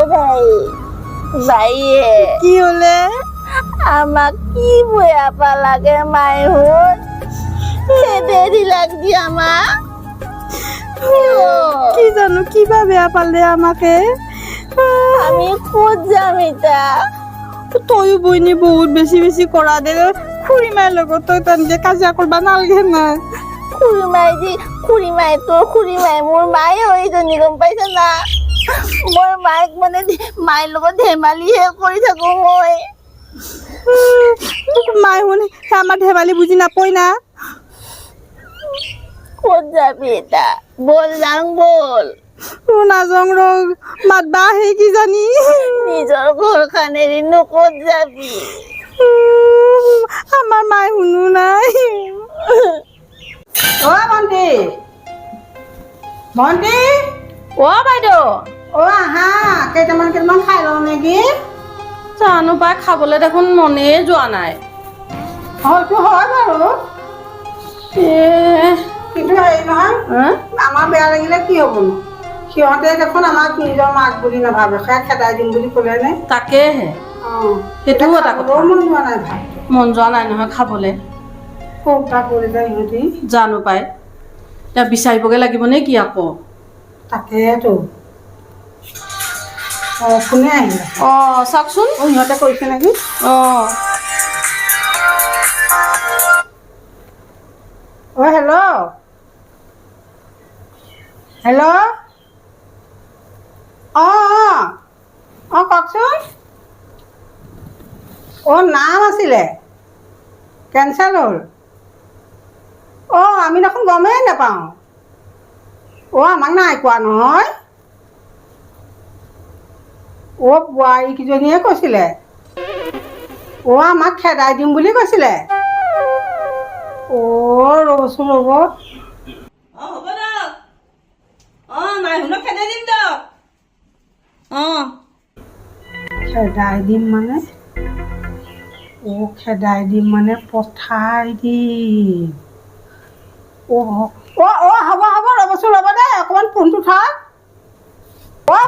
ভাই ভাইয়ে কি হলে আমাক কি বয়া পা লাগে মাইহুন খেদে দিলাক দি আমাক কি জানো কিবা বেয়া পালে আমাকে আমি ক'ত যাম এতিয়া তয়ো বইনি বহুত বেছি বেছি কৰা দে খুৰী মাৰ লগত তই তেনেকে কাজিয়া কৰবা নালগে না খুৰী মাই মোৰ মায়ে হৈ জনী গম পাইছা না মই মাইক মানে মাইৰ লগত ধেমালিহে কৰি থাকো মই মাই শুন আমাৰ ধেমালি বুজি নাপয় না ক'ত যাবি এতিয়া বল যাং বল নাজং ৰ মাতবা আহে কি জানি নিজৰ ঘৰখন এৰিনো ক'ত যাবি আমাৰ মাই শুনো নাই অ ভণ্টি ভণ্টি অ বাইদেউ অ আহা কেইটামান খাই লওঁ নেকি জানো পাই খাবলৈ দেখোন মনেই যোৱা নাই হয়তো হয় বাৰু কিন্তু হেৰি নহয় আমাৰ বেয়া লাগিলে কি হ'বনো সিহঁতে দেখোন আমাক নিজৰ মাক বুলি নাভাবে সেয়া খেদাই দিম বুলি ক'লে নে তাকেহে সেইটোও এটা কথা মন যোৱা নাই ভাত মন যোৱা নাই নহয় খাবলৈ কৌটা কৰি যায় ইহঁতি জানো পাই এতিয়া বিচাৰিবগৈ লাগিব নে কি আকৌ তাকেতো কোনে আহিলে চাওকচোন সিহঁতে কৈছে নেকি হেল্ল' হেল্ল' কওকচোন নাম আছিলে কেঞ্চেল হ'ল আমি দেখোন গমেই নাপাওঁ আমাক নাই কোৱা নহয় বোৱাৰীকেইজনীয়ে কৈছিলে আমাক খেদাই দিম বুলি কৈছিলে ৰ'বচোন ৰ'ব হ'ব দিয়ক নাই শুনক খেদাই দিম দিয়ক খেদাই দিম মানে পঠাই দিম হ'ব ৰ'বচোন ৰ'ব দেই অকণমান ফোনটো থওক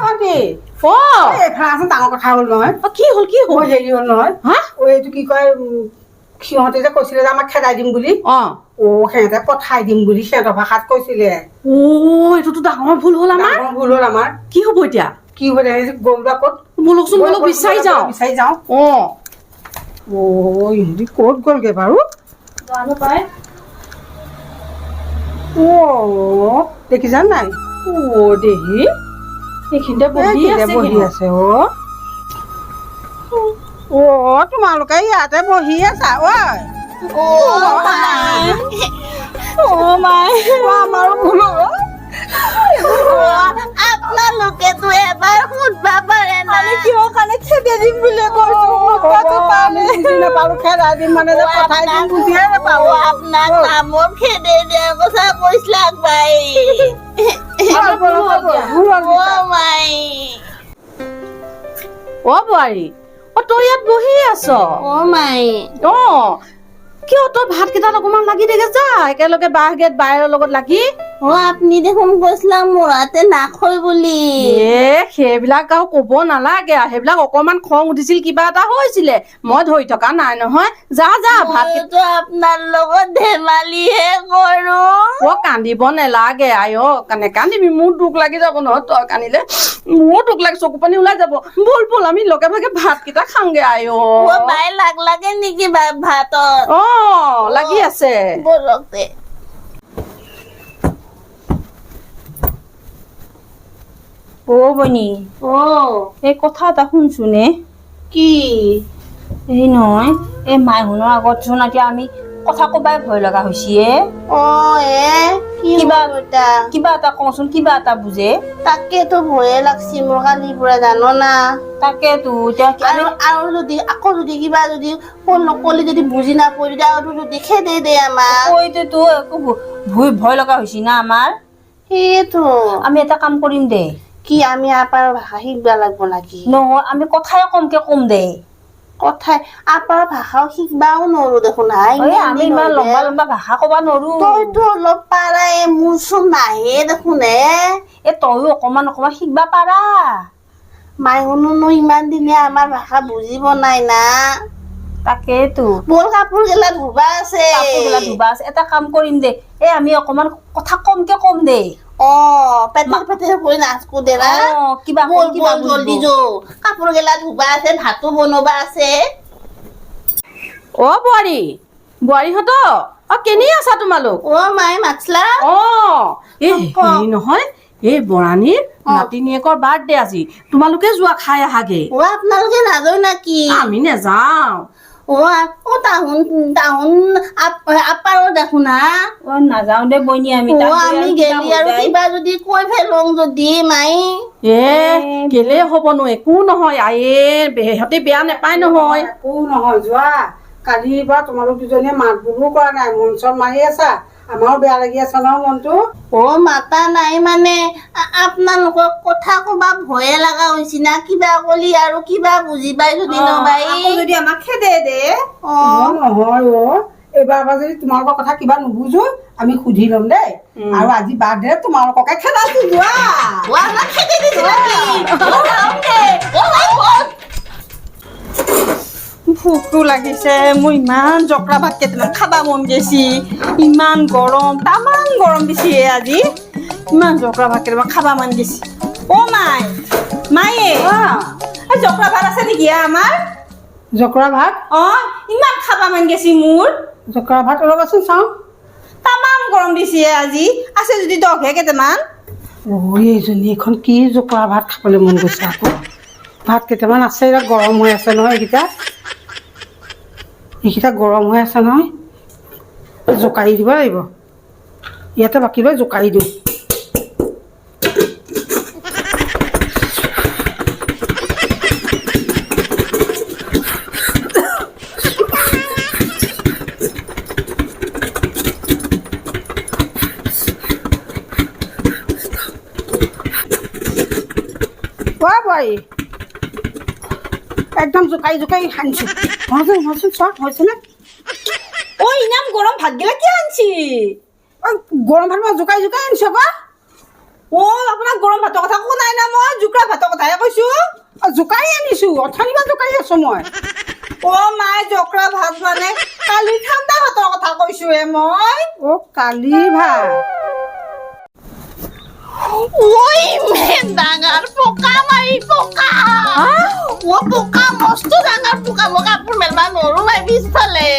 ভণ্টি এইফালে ডাঙৰ কথা হ'ল নহয় কি হ'ল হেৰি হ'ল নহয় এইটো কি কয় সিহঁতে যে কৈছিলে যে আমাক খেদাই দিম বুলি সিহঁতে পঠাই দিম বুলি সিহঁতৰ ভাষাত কৈছিলে এইটোতো ডাঙৰ ভুল হ'ল আমাৰ কি হ'ব এতিয়া কি হ'ব গ'লবা ক'ত বলকচোন বলক বিচাৰি যাওঁ ইহঁতি ক'ত গ'লগে বাৰু জানো পাই দেখিছা নাই দেহি এইখিনিতে বহি আছে তোমালোকে ইয়াতে বহি আছা আমাৰো ভুল আপোনালোকেতো এবাৰ সুধবা পাৰে না কিয় কাৰণে খেদাই দিম বুলি নাপালো খেদাই দিম মানে যে পঠাই দিম বুজিয়ে নাপালো আপোনাক নামৰ খেদে দিয়াৰ কথা কৈছিলাক ভাই মাই বোৱাৰী তই ইয়াত বহি আছ মাই কিয় তই ভাত কেইটাত অকমান লাগি থাকে যা একেলগে বাঁহ গেট বাইৰৰ লগত লাগি আপুনি দেখোন কৈছিলা মোৰ হাতে নাখয় বুলি সেইবিলাক আৰু কব নালাগে সেইবিলাক অকমান খং উঠিছিল কিবা এটা হৈছিলে মই ধৰি থকা নাই নহয় যা ভাত আপোনাৰ লগত ধেমালিহে কৰো কান্দিব নালাগে কান্দিবি মোৰ দুখ লাগি যাব নহয় তই কান্দিলে মোৰো দুখ লাগে চকু পানী ওলাই যাব বল আমি লগে ভাগে ভাত কেইটা খাওঁগে বাই লাগে নেকি ভাতত লাগি আছে বলক দে বনি এই কথা এটা শুনছোনে কি এই নহয় এই মাইহুনৰ আগত চোন এতিয়া আমি কথা কবাই ভয় লগা হৈছে কিবা এটা কচোন কিবা এটা বুজে তাকেতো ভয়ে লাগছি মোৰ কালিৰ পৰা জানো না তাকেতো আৰু যদি কিবা যদি ফোন নকলি যদি বুজি নাপৰি আৰু যদি খেদে দে আমাক কৈতেতো একো ভয় লগা হৈছে না আমাৰ সেইটো আমি এটা কাম কৰিম দে কি আমি আপাৰ ভাষা শিকবা লাগব নাকি নহয় আমি কথাই কমকে কম দে কথাই আপাৰ ভাষাও শিকবাও নৰো দেখোন আমি ইমান লম্বা ভাষা কবা নৰো তইতো অলপ পাৰাই মোৰ চোন নাহে দেখোন তয়ো অকমান শিকবা পাৰা মাইহনো ইমান দিনে আমাৰ ভাষা বুজিব নাই না তাকেইতো মোৰ কাপোৰ গেলা ধুবা আছে কাপোৰগিলা ধুবা আছে এটা কাম কৰিম দে এই আমি অকমান কথা কমকে কম দে পেটেৰ পেটেৰ কৰি নাচকো দে না কিবা বল কিবা বল জলদি যো কাপোৰ গেলা ধুবা আছে ভাতো বনবা আছে অ বোৱাৰীহঁত কেনি আছা তোমালোক মাই মাছলা এই হেৰি নহয় এই বৰাণীৰ নাতিনীয়েকৰ বাৰ্থডে আজি তোমালোকে যোৱা খাই আহাগে আপোনালোকে নাযায় নাকি আমি নেযাওঁ তাহুন আপাৰো দেখো না নাযাও দে বইনী আমি আমি গেলি আৰু কিবা যদি কৈ ফেলং যদি মাই কেলে হবনো একো নহয় আয়ে সিহঁতে বেয়া নেপায় নহয় একো নহয় যোৱা কালিৰ পৰা তোমালোক দুজনীয়ে মাত বোলো কৰা নাই মন চন মাৰি আছা আমাৰো বেয়া লাগি আছে ন মনটো মাতা নাই মানে আপোনালোকক কথা কবা ভয়ে লগা হৈছে না কিবা কলি আৰু কিবা বুজি পাই যদি নবাই যদি আমাক খেদে দে নহয় এইবাৰ যদি তোমালোকৰ কথা কিবা নুবুজো আমি সুধি ল'ম দেই আৰু আজি বাৰ্থডে তোমালোককে খেদাইছো যোৱা ভোকো লাগিছে মোৰ ইমান জকৰা ভাত কেইটামান খাবা মন গৈছি ইমান গৰম তামান গৰম দিছে আজি ইমান জকৰা ভাত কেইটামান খাবা মন গৈছি মায়ে জকৰা ভাত আছে নেকি আমাৰ জকৰা ভাত ইমান খাবা মন গৈছি মোৰ জকৰা ভাত ৰ'বাচোন চাওঁ তামান গৰম দিছে আজি আছে যদি দহহে কেইটামান এইজনী এখন কি জকৰা ভাত খাবলৈ মন গৈছে আকৌ ভাত কেইটামান আছে এতিয়া গৰম হৈ আছে নহয় এইকেইটা গৰম হৈ আছে নহয় জোকাৰি দিব লাগিব ইয়াতে বাকী লৈ জোকাৰি দিওঁ একদম জোকাৰি জোকাৰি সানিছো হচোন চোৱা হৈছে নে ইমান গৰম ভাত গেলা কি আনছি গৰম ভাত মই জোকাৰি জোকাৰি আনিছো আকৌ আপোনাক গৰম ভাতৰ কথা কোৱা নাই না মই জোকৰা ভাতৰ কথাহে কৈছো জোকাৰি আনিছো অথনিৰ পৰা জোকাৰি আছো মই মাই জকৰা ভাত মানে কালি ঠাণ্ডা ভাতৰ কথা কৈছো মই কালি ভাত ডাঙৰ পোকা মাৰি পোকা পোকা মস্ত ডাঙৰ পোকা মই কাপোৰ মেলবা নৰো মাই পিছফালে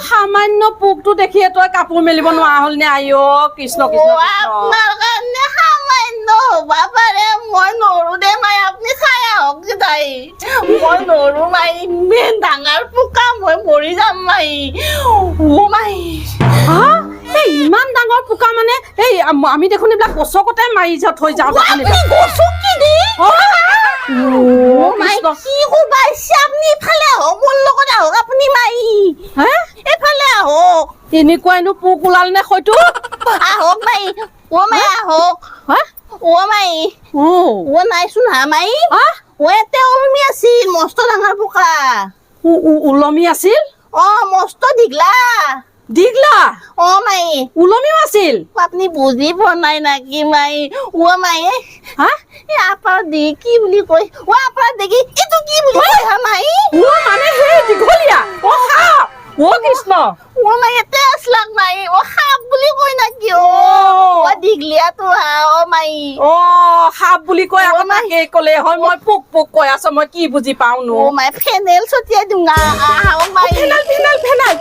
সামান্য পোকটো দেখিয়ে তই কাপোৰ মেলিব নোৱাৰা হল নে আইঅ কৃষ্ণ আপোনাৰ কাৰণে সামান্য হবা পাৰে মই নৰো দে মাই আপুনি খাই আহক তাই মই নৰো মাই ইমান ডাঙৰ পোকা মই মৰি যাম মাই মাই ইমান ডাঙৰ পোকা মানে এই আমি দেখোন এইবিলাক গছকতে মাৰি থৈ যাওঁ আপুনি ইফালে আহক মোৰ লগত আহক আপুনি মাই এইফালে আহক এনেকুৱাইনো পোক ওলাল নে হয়তো আহক মাই মাই আহক মাই নাইচোন হা মাই এতে ওলমি আছিল মস্ত ডাঙৰ পোকা ওলমি আছিল মস্ত দীঘলা মাই ওলমিও আছিল আপুনি বুজি পোৱা নাই নাকি মাই মাই আপাৰ দি কি বুলি কয় আপাৰ দেখি এইটো কি বুলি কয় হা মাই মানে সেই দীঘলীয়া কৃষ্ণ মাই এতে আসলাক মাই সাপ বুলি কয় নাকি দীঘলীয়াটো মাই সাপ বুলি কয় আকৌ নাকে কলে হয় মই পোক পোক কৈ আছো মই কি বুজি পাও নো মাই ফেনেল ছটিয়াই দিওঁ না মাই ফেনাইল